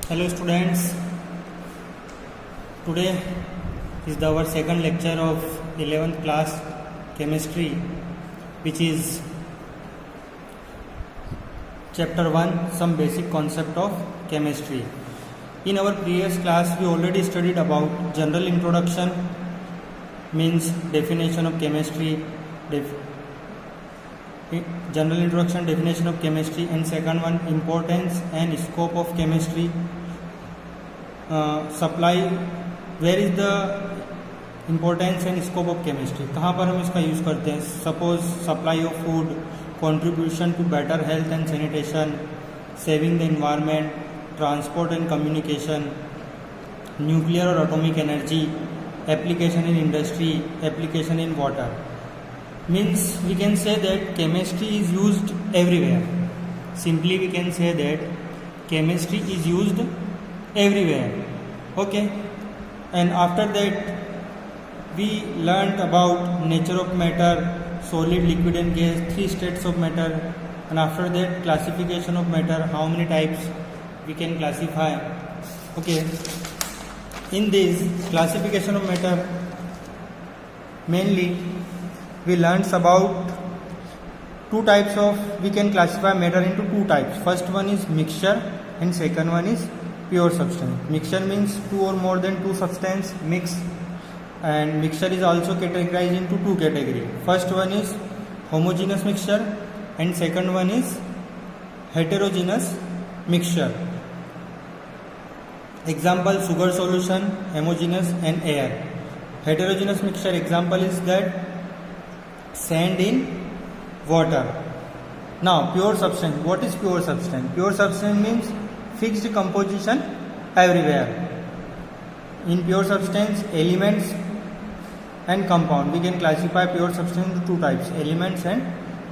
Hello students, today is our second lecture of 11th class chemistry, which is chapter 1, some basic concept of chemistry. In our previous class we already studied about general introduction, means definition of chemistry, general introduction, definition of chemistry, and second one, importance and scope of chemistry. Supply, where is the importance and scope of chemistry, कहाँ पर हम इसका use करते हैं. Suppose supply of food, contribution to better health and sanitation, saving the environment, transport and communication, nuclear और atomic energy, application in industry, application in water. Means we can say that chemistry is used everywhere. Simply we can say that chemistry is used everywhere. Okay, and after that we learned about nature of matter, solid, liquid and gas, 3 states of matter, and after that classification of matter, how many types we can classify. Okay, in this classification of matter mainly we learned about 2 types of, we can classify matter into 2 types. First one is mixture and second one is pure substance. Mixture means 2 or more than 2 substance mix, and mixture is also categorized into 2 categories. First one is homogeneous mixture and second one is heterogeneous mixture. Example, sugar solution, homogeneous, and air. Heterogeneous mixture example is that sand in water. Now pure substance, what is pure substance? Pure substance means fixed composition everywhere. In pure substance, elements and compound, we can classify pure substance into 2 types, elements and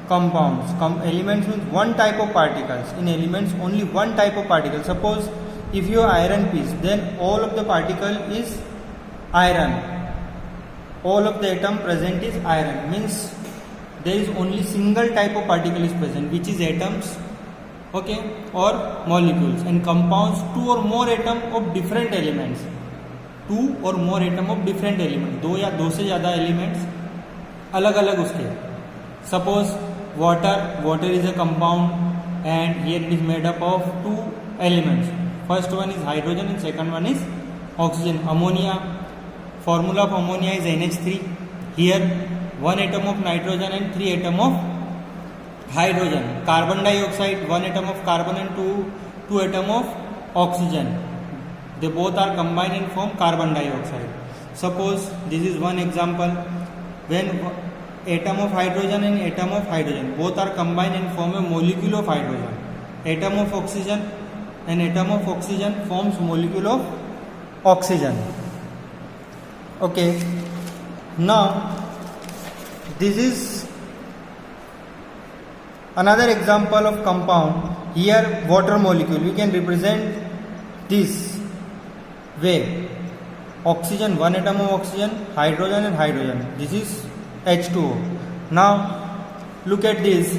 compounds. Elements means one type of particles. In elements, only one type of particle. Suppose if you have iron piece, then all of the particle is iron. All of the atom present is iron. Means there is only single type of particle is present, which is atoms, okay, or molecules. And compounds, 2 or more atom of different elements. 2 or more atom of different elements, 2 या 2 से ज़्यादा elements अलग अलग उसके. Suppose water is a compound and here it is made up of 2 elements. First one is hydrogen and second one is oxygen. Ammonia, formula of ammonia is NH3. Here 1 atom of nitrogen and 3 atom of hydrogen. Carbon dioxide, 1 atom of carbon and 2 atom of oxygen. They both are combined and form carbon dioxide. Suppose this is one example, when atom of hydrogen and atom of hydrogen both are combined and form a molecule of hydrogen. Atom of oxygen and atom of oxygen forms molecule of oxygen. Okay, now this is another example of compound. Here water molecule, we can represent this way. Oxygen, 1 atom of oxygen, hydrogen and hydrogen. This is H2O. Now look at this.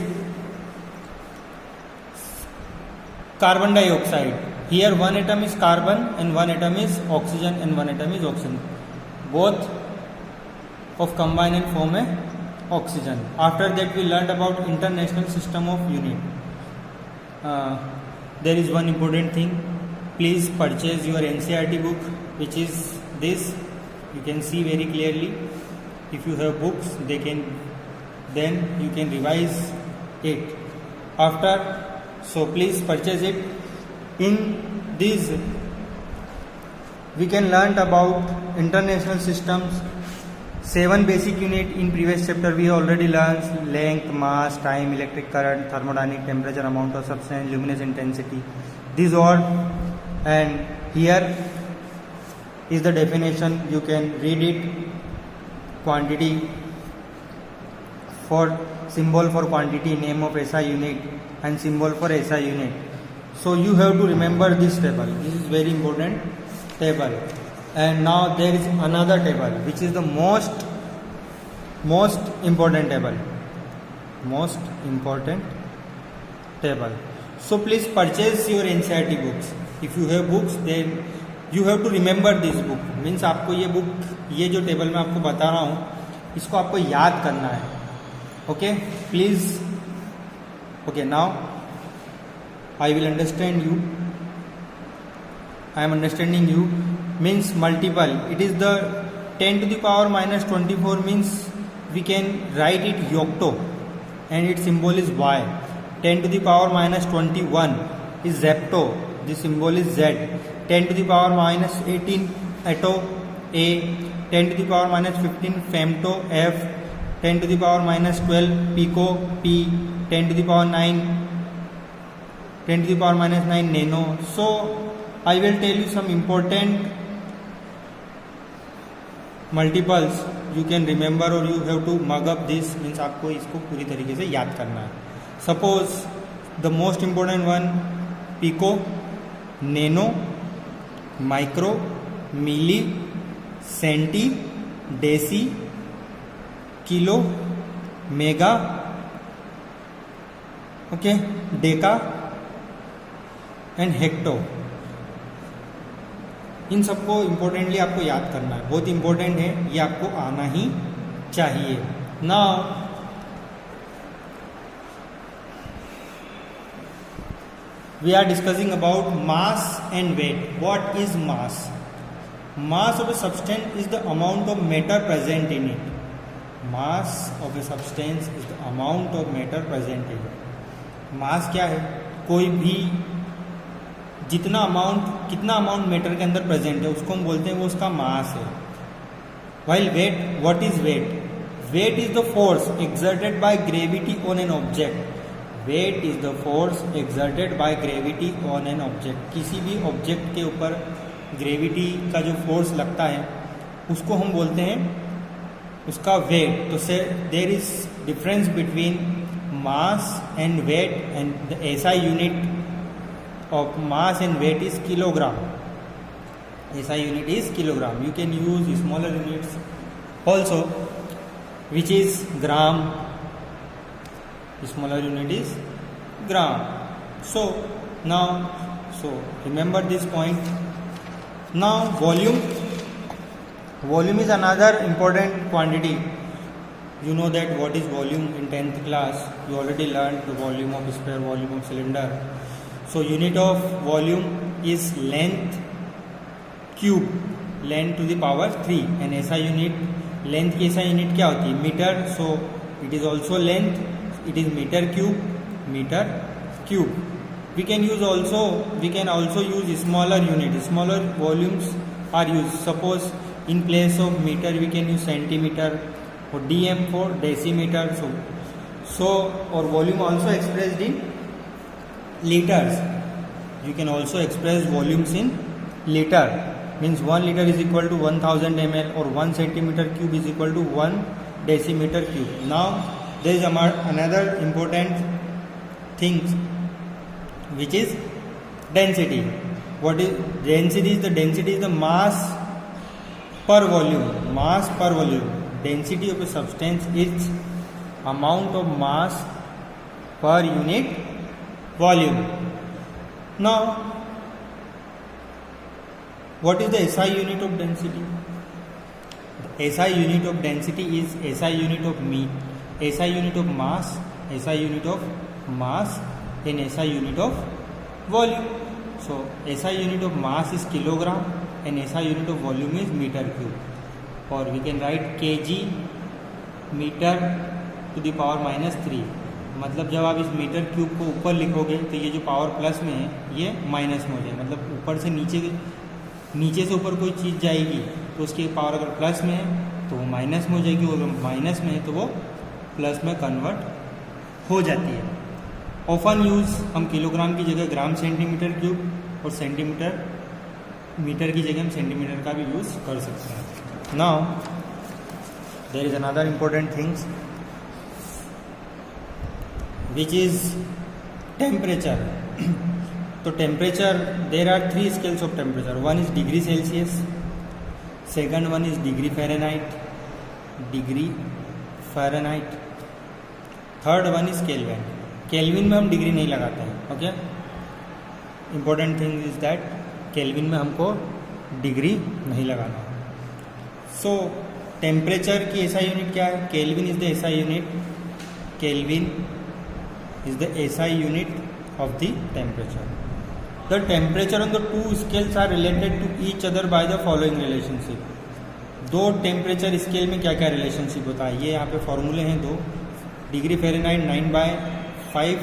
Carbon dioxide. Here 1 atom is carbon and 1 atom is oxygen and 1 atom is oxygen. Both of combine and form a oxygen. After that we learned about international system of unit. There is one important thing, please purchase your NCERT book, which is this. You can see very clearly. If you have books, then you can revise it after. So please purchase it. In this we can learn about international systems. 7 basic unit in previous chapter we already learned: length, mass, time, electric current, thermodynamic, temperature, amount of substance, luminous intensity. These all, and here is the definition. You can read it. Quantity, for symbol for quantity, name of SI unit, and symbol for SI unit. So you have to remember this table. This is very important table. And now there is another table which is the most important table. Most important table. So please purchase your NCERT books. If you have books then you have to remember this book, means आपको ये book, ये जो table मैं आपको बता रहा हूँ इसको आपको याद करना है. Okay please. Okay now I will understand you. I am understanding you. Means multiple, it is the 10 to the power minus 24, means we can write it yocto and its symbol is y. 10 to the power minus 21 is zepto, the symbol is z. 10 to the power minus 18 atto, a. 10 to the power minus 15 femto, f. 10 to the power minus 12 pico, p. 10 to the power 9, 10 to the power minus 9 nano. So I will tell you some important multiples. You can remember or you have to mug up this, means आपको इसको पूरी तरीके से याद करना है. Suppose the most important one, pico, nano, micro, milli, centi, deci, kilo, mega, okay, deca and hecto. इन सबको importantly आपको याद करना है, बहुत इम्पोर्टेंट है, ये आपको आना ही चाहिए. Now we are discussing about mass and weight. What is mass? Mass of a substance is the amount of matter present in it. Mass of a substance is the amount of matter present in it. Mass क्या है? कोई भी जितना amount, कितना amount matter के अंदर present है उसको हम बोलते हैं वो उसका मास है. While weight, what is weight? Weight is the force exerted by gravity on an object. Weight is the force exerted by gravity on an object. किसी भी ऑब्जेक्ट के ऊपर ग्रेविटी का जो फोर्स लगता है उसको हम बोलते हैं उसका वेट. तो से there is difference between mass and weight, and the SI unit of mass and weight is kilogram. SI unit is kilogram. You can use smaller units also, which is gram. Smaller unit is gram. So now, so remember this point. Now volume. Volume is another important quantity. You know that what is volume in 10th class. You already learned the volume of sphere, volume of cylinder. So unit of volume is length cube, length to the power 3, and SI unit, length की SI unit क्या होती है? Metre. So it is also length, it is meter cube, meter cube. We can also use smaller unit. Smaller volumes are used. Suppose in place of meter we can use centimeter, or dm for decimeter. So or volume also expressed in liters. You can also express volumes in liter, means 1 liter is equal to 1000 ml, or 1 centimeter cube is equal to 1 decimeter cube. Now there is another important thing, which is density. What is density? The density is the mass per volume. Mass per volume. Density of a substance is amount of mass per unit volume. Now what is the SI unit of density? The SI unit of density is SI unit of SI unit of mass, SI unit of mass, and SI unit of volume. So SI unit of mass is kilogram and SI unit of volume is meter cube, or we can write kg meter to the power minus 3. मतलब जब आप इस metre cube को ऊपर लिखोगे तो ये जो पावर प्लस में है ये माइनस में हो जाए. मतलब ऊपर से नीचे से ऊपर कोई चीज़ जाएगी तो उसकी पावर अगर प्लस में है तो वो माइनस में हो जाएगी, और माइनस में है तो वो प्लस में कन्वर्ट हो जाती है. ऑफन यूज़ हम किलोग्राम की जगह ग्राम सेंटीमीटर क्यूब, और सेंटीमीटर मीटर की जगह हम सेंटीमीटर का भी यूज़ कर सकते हैं. Now there is another important things, which is temperature. तो temperature, there are 3 scales of temperature. One is degree Celsius, second one is degree Fahrenheit, third one is Kelvin. Kelvin में हम degree नहीं लगाते हैं. Okay, important thing is that Kelvin में हमको degree नहीं लगाना है. सो टेम्परेचर की एसआई यूनिट क्या है? Kelvin is the SI unit. Kelvin is the SI unit of the temperature. The temperature on the two scales are related to each other by the following relationship. दो temperature scale में क्या क्या relationship होता है, ये यहाँ पे फॉर्मूले हैं दो. Degree Fahrenheit 9/5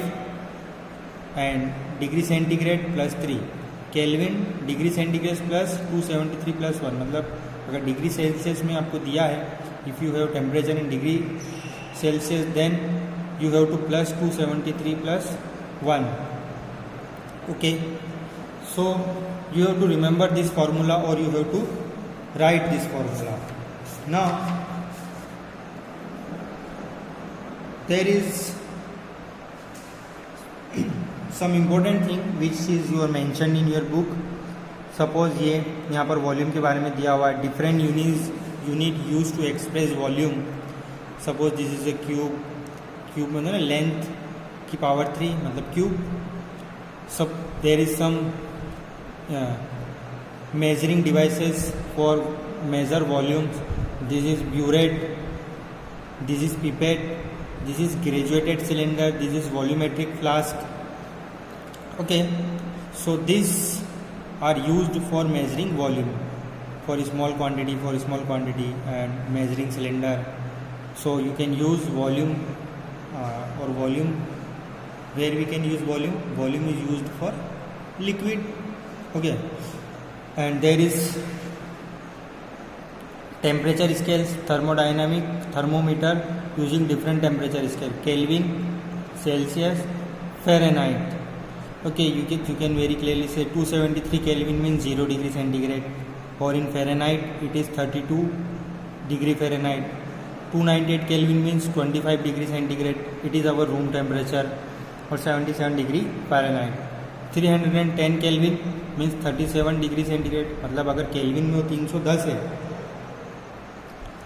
and degree centigrade +3. Kelvin degree centigrade plus 273+1. मतलब अगर डिग्री सेल्सियस में आपको दिया है, if you have temperature in degree Celsius then you have to plus 273+1. Okay, so you have to remember this formula or you have to write this formula. Now there is some important thing which is you are mentioned in your book. Suppose ये यहाँ पर volume के बारे में दिया हुआ है. Different unit use to express volume. Suppose this is a cube. Cube में ना लेंथ की पावर 3 मतलब क्यूब. सब there is some measuring devices for measure volumes. This is burette, this is pipette, this is graduated cylinder, this is volumetric flask. Okay, so these are used for measuring volume for small quantity and measuring cylinder. So you can use volume or volume. Where we can use volume? Volume is used for liquid. Okay, and there is temperature scales, thermodynamic, thermometer using different temperature scale. Kelvin, Celsius, Fahrenheit. Okay, you can very clearly say 273 Kelvin means 0 degree centigrade, or in Fahrenheit it is 32 degree Fahrenheit. 298 Kelvin means 25 degree centigrade. It is our room temperature, or 77 degree Fahrenheit. 310 Kelvin means 37 degree centigrade. मतलब अगर kelvin में वो 310 है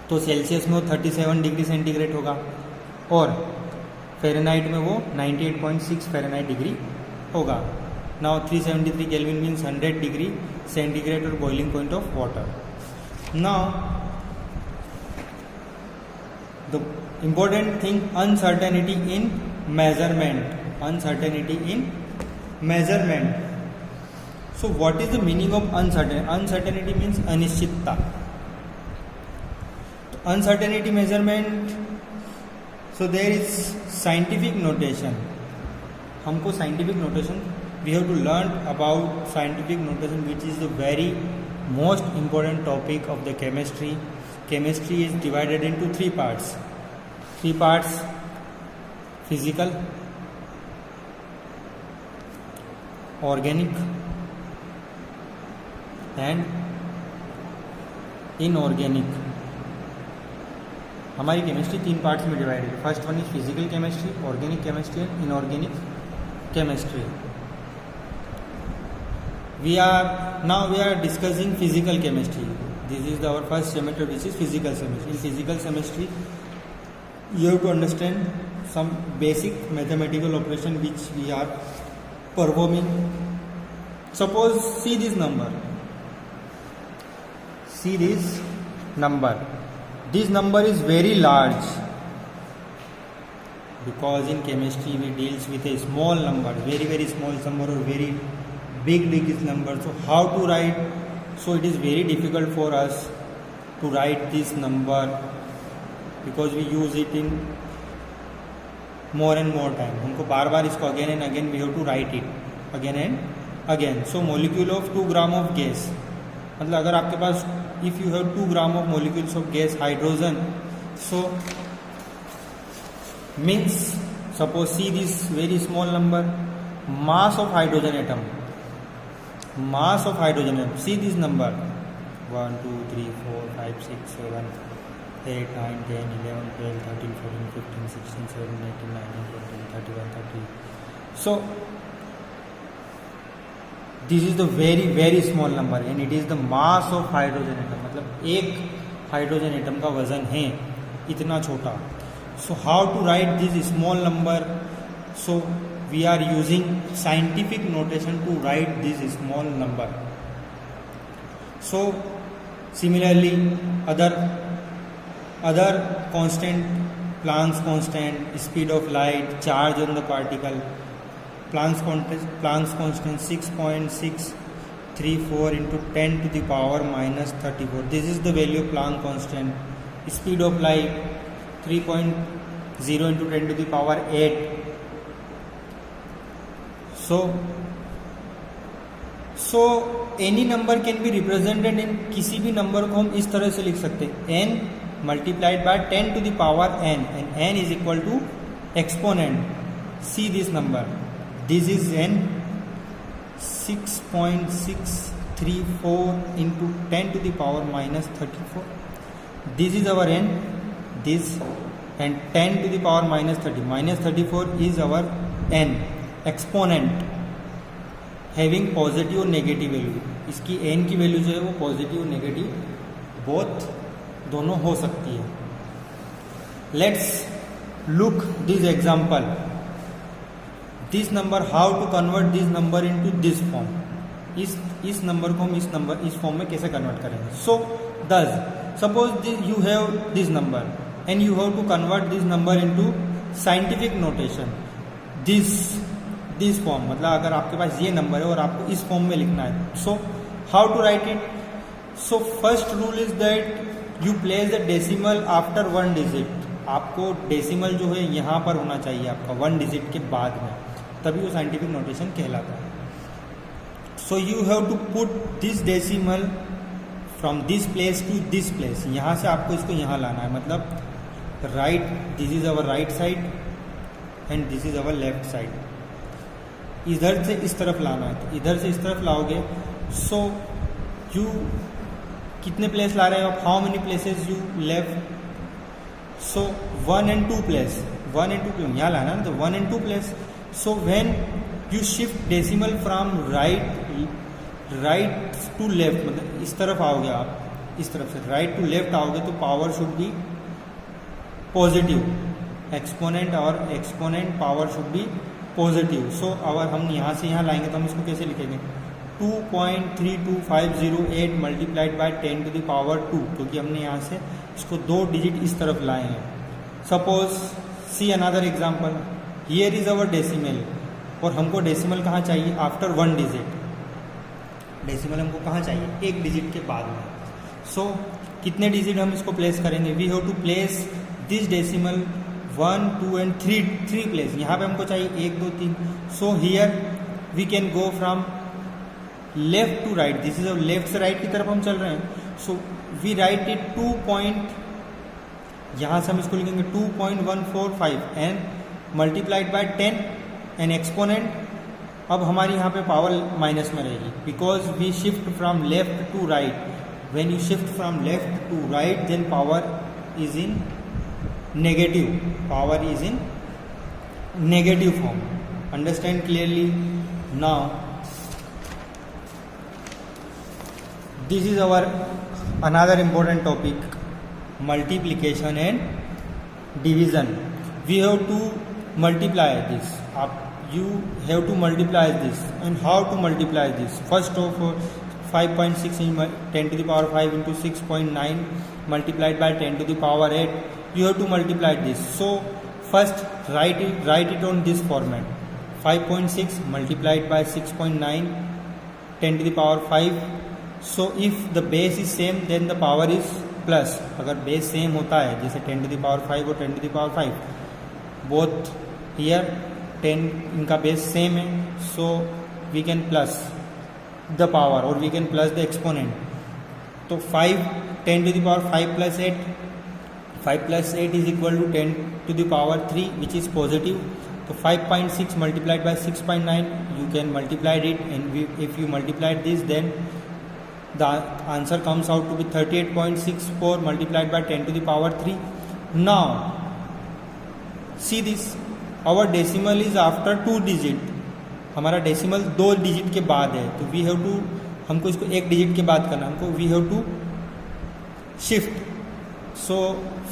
तो Celsius में वो 37 degree centigrade होगा, और फ़ारेनहाइट में वो 98.6 फ़ारेनहाइट डिग्री होगा. Now 373 kelvin means 100 degree centigrade और boiling point of water. Now the important thing, uncertainty in measurement. Uncertainty in measurement. So what is the meaning of uncertainty? Uncertainty means अनिश्चितता. Uncertainty measurement. So there is scientific notation. हमको scientific notation, we have to learn about scientific notation, which is the very most important topic of the chemistry. Chemistry is divided into three parts. Physical, organic and inorganic. हमारी chemistry 3 parts में divide है. First one is physical chemistry, organic chemistry and inorganic chemistry. We are discussing physical chemistry. This is our first semester which is physical chemistry. In physical chemistry you have to understand some basic mathematical operation which we are performing. Suppose see this number. This number is very large, because in chemistry we deals with a small number, very small number, or very big number. So how to write? So it is very difficult for us to write this number, because we use it in more and more time. हमको बार बार इसको again and again we have to write it again and again. So molecule of 2 gram of gas, मतलब अगर आपके पास if you have 2 gram of molecules of gas hydrogen, so means suppose see this very small number, mass of hydrogen atom, see this number 1 2 3 4 5 6 7 8 9 10 11 12 13 14 15 16 17 18 19 20 21 30. So this is the very small number and it is the mass of hydrogen atom. मतलब एक hydrogen atom का वजन है इतना छोटा. So how to write this small number? So we are using scientific notation to write this small number. So similarly other constant, Planck's constant, speed of light, charge on the particle, Planck's constant 6.634 into 10 to the power minus 34. This is the value of Planck constant. Speed of light 3.0 into 10 to the power 8. So any number can be represented in, किसी भी number को हम इस तरह से लिख सकते हैं, n multiplied by 10 to the power n, and n is equal to exponent. See this number. This is n 6.634 into 10 to the power minus 34. This is our n, this, and 10 to the power minus 30. Minus 34 is our n. Exponent having positive और negative value. इसकी n की value जो है वो positive negative both दोनों हो सकती है. Let's look this example. This number, how to convert this number into this form. इस नंबर को हम इस फॉर्म में कैसे कन्वर्ट करेंगे. सो दस suppose you have this number and you have to convert this number into scientific notation. This form मतलब अगर आपके पास ये नंबर है और आपको इस फॉर्म में लिखना है. So how to write it. So first rule is that you place the decimal after one digit. आपको डेसिमल जो है यहाँ पर होना चाहिए आपका वन डिजिट के बाद में, तभी वो साइंटिफिक नोटेशन कहलाता है. So you have to put this decimal from this place to this place. यहाँ से आपको इसको यहाँ लाना है, मतलब right, this is our right side and this is our left side. इधर से इस तरफ लाना है, तो इधर से इस तरफ लाओगे. सो यू कितने प्लेस ला रहे हो आप, how many places you left. So 1 and 2 place, 1 and 2 place यहाँ लाना है, तो 1 and 2 place. So when you shift decimal from right to left, मतलब इस तरफ आओगे आप, इस तरफ से राइट टू लेफ्ट आओगे, तो power should be positive. Exponent और exponent power should be positive. So अगर हम यहाँ से यहाँ लाएंगे तो हम इसको कैसे लिखेंगे. 2.32508 multiplied by 10 to the power 2, क्योंकि हमने यहाँ से इसको 2 डिजिट इस तरफ लाए हैं. Suppose see another example. Here is our decimal, और हमको डेसिमल कहाँ चाहिए, आफ्टर 1 डिजिट. डेसिमल हमको कहाँ चाहिए, 1 डिजिट के बाद में. सो कितने डिजिट हम इसको प्लेस करेंगे. We have to place this decimal 1, 2 and 3 place. यहाँ पे हमको चाहिए 1, 2, 3. So here we can go from left to right. This is left से राइट की तरफ हम चल रहे हैं. So we write it 2 point, यहाँ से हम इसको लिखेंगे 2.145 and multiplied by 10 and exponent. अब हमारी यहाँ पे पावर माइनस में रहेगी, because we shift from left to right. When you shift from left to right then power is in negative. Power is in negative form. Understand clearly. Now this is our another important topic, multiplication and division. We have to multiply this. You have to multiply this. And how to multiply this? First of all, 5.6 in 10 to the power 5 into 6.9 multiplied by 10 to the power 8. You have to multiply this. So first write it on this format. 5.6 multiplied by 6.9 10 to the power 5. So if the base is same then the power is plus. अगर base same होता है, जैसे 10 to the power 5 और 10 to the power 5, both here 10 इनका base same है, so we can plus the power or we can plus the exponent. तो 5 10 to the power 5 plus 8, 5 plus 8 is equal to 10 to the power 3, which is positive. So 5.6 multiplied by 6.9, you can multiply it, and if you multiply this, then the answer comes out to be 38.64 multiplied by 10 to the power 3. Now see this, our decimal is after 2 digit. हमारा decimal 2 digit के बाद है, तो we have to, हमको इसको 1 digit के बाद करना, हमको we have to shift. So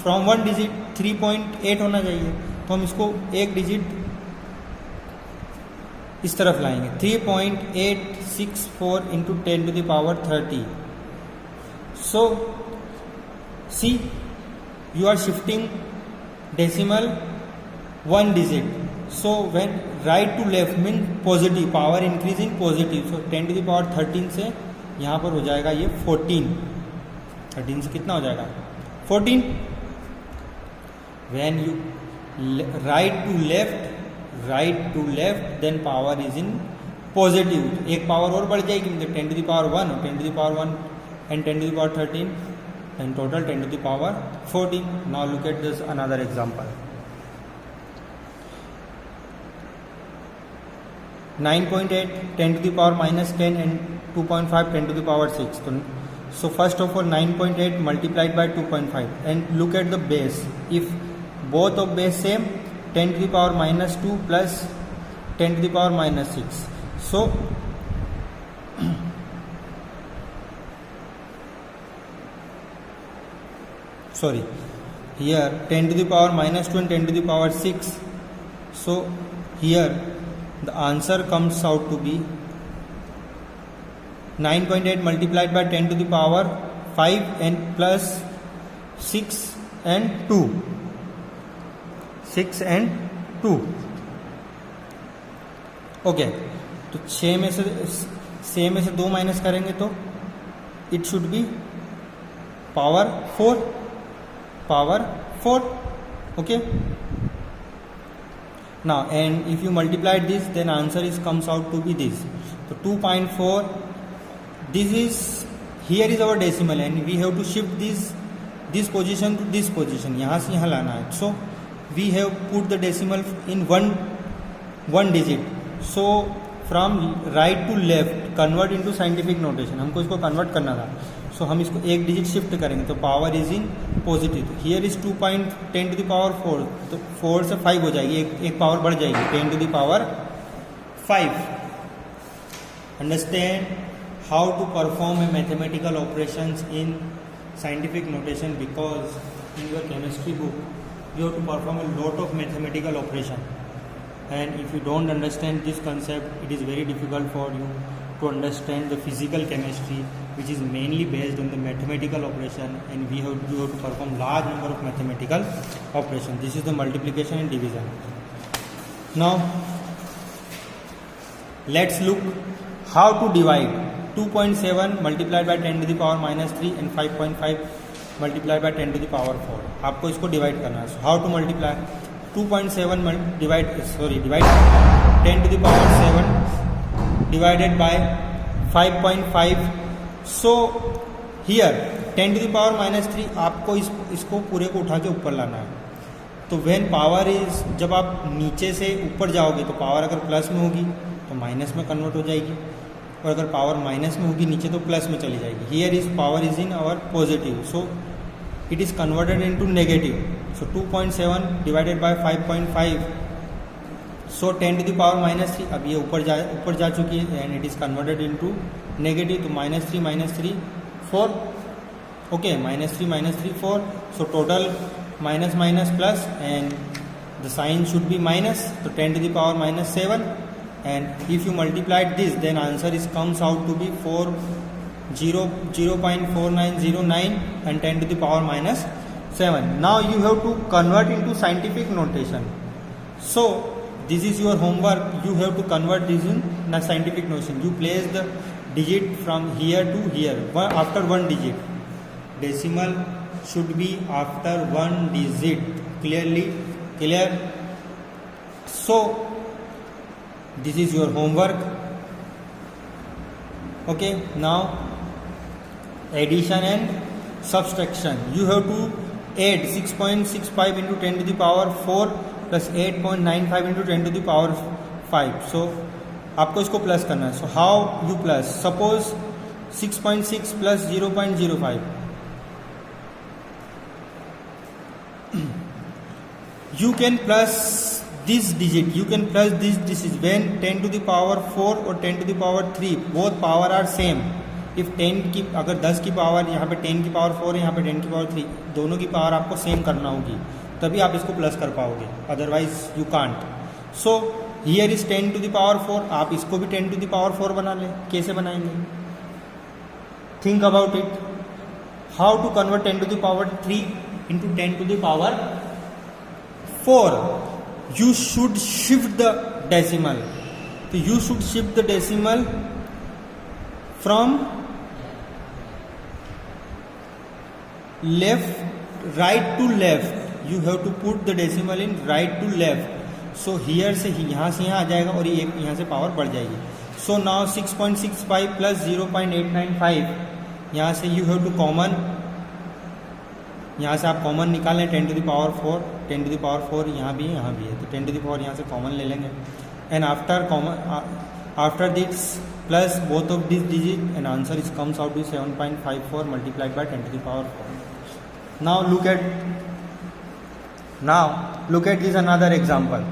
from 1 digit 3.8 होना चाहिए, तो हम इसको 1 डिजिट इस तरफ लाएंगे 3.864 into 10⁻30. So see, you are shifting decimal one digit. So when right to left means positive, power increasing positive. So 10⁻13 से यहाँ पर हो जाएगा ये 14. 13 से कितना हो जाएगा 14. When you right to left then power is in positive. एक पावर और बढ़ जाएगी मतलब 10⁻1 और 10⁻1 and 10⁻13 and total 10⁻14. Now look at this another example. 9.8 10⁻−10 and 2.5 10⁻6. So first of all 9.8 multiplied by 2.5 and look at the base. If both of base same, 10⁻−2 plus 10⁻6. So sorry, here 10⁻−2 and 10⁻6. So here the answer comes out to be 9.8 multiplied by 10⁵ and plus 6 and 2. 6 and 2. Okay, तो 6 में से 2 minus करेंगे तो it should be power 4. Okay. Now and if you multiply this then answer is comes out to be this. So 2.4. This is here is our decimal and we have to shift this position to this position. यहाँ से यहाँ लाना है. So we have put the decimal in one digit. So from right to left convert into scientific notation. हमको इसको convert करना था. So हम इसको एक डिजिट शिफ्ट करेंगे तो power is in positive. Here is 2.10⁴. तो 4 से 5 हो जाएगी, एक पावर बढ़ जाएगी 10⁵. Understand how to perform a mathematical operations in scientific notation, because in your chemistry book you have to perform a lot of mathematical operation, and if you don't understand this concept it is very difficult for you to understand the physical chemistry which is mainly based on the mathematical operation, and you have to perform large number of mathematical operations. This is the multiplication and division. Now let's look how to divide 2.7 multiplied by 10⁻³ and 5.5 multiplied by 10⁴. आपको इसको divide करना है. How to multiply 2.7 divide 10⁻7 divided by 5.5. So here 10⁻³ आपको इसको पूरे को उठा के ऊपर लाना है. तो व्हेन पावर इज, जब आप नीचे से ऊपर जाओगे तो पावर अगर प्लस में होगी तो माइनस में कन्वर्ट हो जाएगी, और अगर पावर माइनस में होगी नीचे तो प्लस में चली जाएगी. Here is power is in our positive, so it is converted into negative. So 2.7 divided by 5.5. सो 10⁻³ अब ये ऊपर जा चुकी है and it is converted into negative. तो -3 4. Okay, -3 4. So total minus minus plus and the sign should be minus. तो 10⁻7. And if you multiplied this then answer is comes out to be 0.4909 and 10⁻7. Now you have to convert into scientific notation. So this is your homework. You have to convert this in scientific notation. You place the digit from here to here after one digit. Decimal should be after one digit. Clear? So this is your homework. Okay, now addition and subtraction. You have to add 6.65 into 10⁴ plus 8.95 into 10⁵. So आपको इसको plus करना है. So how you plus? Suppose 6.6 plus 0.05. You can plus this digit, you can plus this is when 10⁴ और 10⁵ both power are same. If 10 की अगर 10 की power यहाँ पे 10⁴ है, यहाँ पे 10⁵, दोनों की पावर आपको सेम करना होगी, तभी आप इसको प्लस कर पाओगे, otherwise you can't. So here is 10 to the power 4, आप इसको भी 10 to the power 4 बना लें. कैसे बनाएंगे? Think about it. How to convert 10 to the power 3 into 10 to the power 4? You should shift the decimal. So you should shift the decimal from right to left. You have to put the decimal in right to left. So here से यहाँ आ जाएगा और ये यहाँ से power बढ़ जाएगी. So now 6.65 plus 0.895, यहाँ से you have to common, यहाँ से आप कॉमन निकालें 10 to the power 4. 10 to the power 4 यहाँ भी है, तो 10 to the power यहाँ से कॉमन ले लेंगे. And after this plus both of these digits, and answer comes out to 7.54 multiplied by 10 to the power 4. Now look at this another example.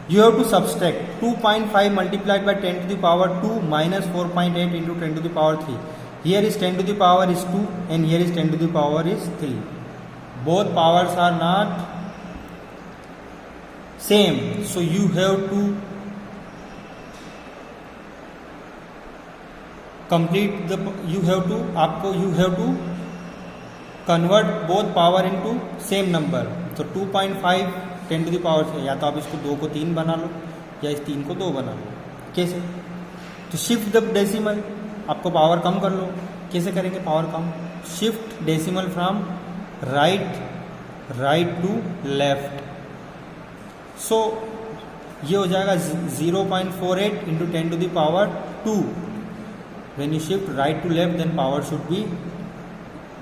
You have to subtract 2.5 multiplied by 10 to the power 2 minus 4.8 into 10 to the power 3. Here is 10 to the power is 2 and here is 10 to the power is 3. Both powers are not same, so you have to you have to convert both power into same number. So 2.5 10 to the power से या तो आप इसको 2 को 3 बना लो या इस 3 को 2 बना लो. कैसे? तो शिफ्ट द डेसिमल, आपको पावर कम कर लो. कैसे करेंगे पावर कम? Shift decimal from right to left. So ये हो जाएगा 0.48 into 10 to the power 2. When you shift right to left, then power should be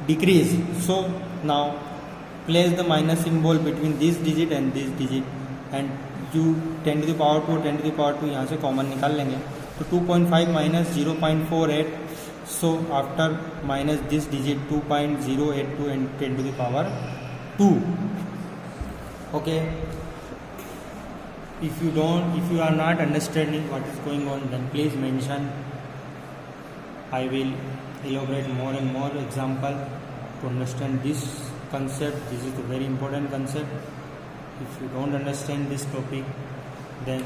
decrease. So now place the minus symbol between this digit and this digit, and you 10 to the power 2 10 to the power 2 यहाँ से common निकाल लेंगे. तो 2.5 minus 0.48, so after minus this digit 2.082 and 10 to the power 2. Okay, if you are not understanding what is going on, then please mention. I will elaborate more and more example to understand this concept. This is a very important concept. If you don't understand this topic, then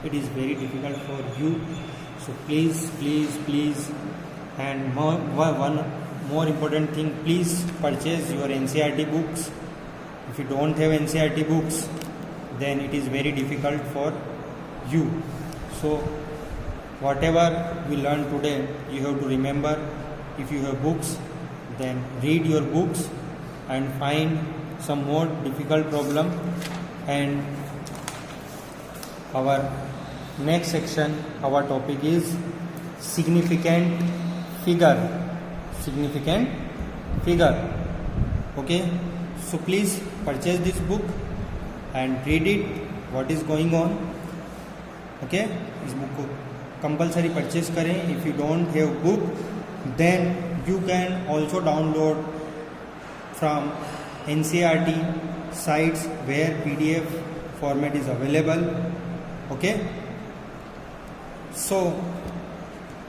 it is very difficult for you. So please, and one more important thing, please purchase your NCERT books. If you don't have NCERT books, then it is very difficult for you. So whatever we learned today, you have to remember. If you have books, then read your books and find some more difficult problem. And our next section, our topic is significant figure. Okay, so please purchase this book and read it, what is going on. Okay, इस book को compulsory purchase करें. If you don't have book, then you can also download from NCERT sites where PDF format is available. Okay, so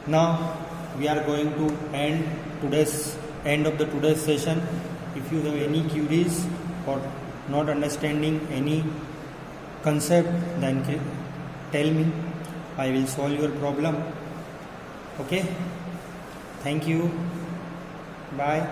now we are going to end of the today's session. If you have any queries or not understanding any concept, then tell me. I will solve your problem. Okay, thank you, bye.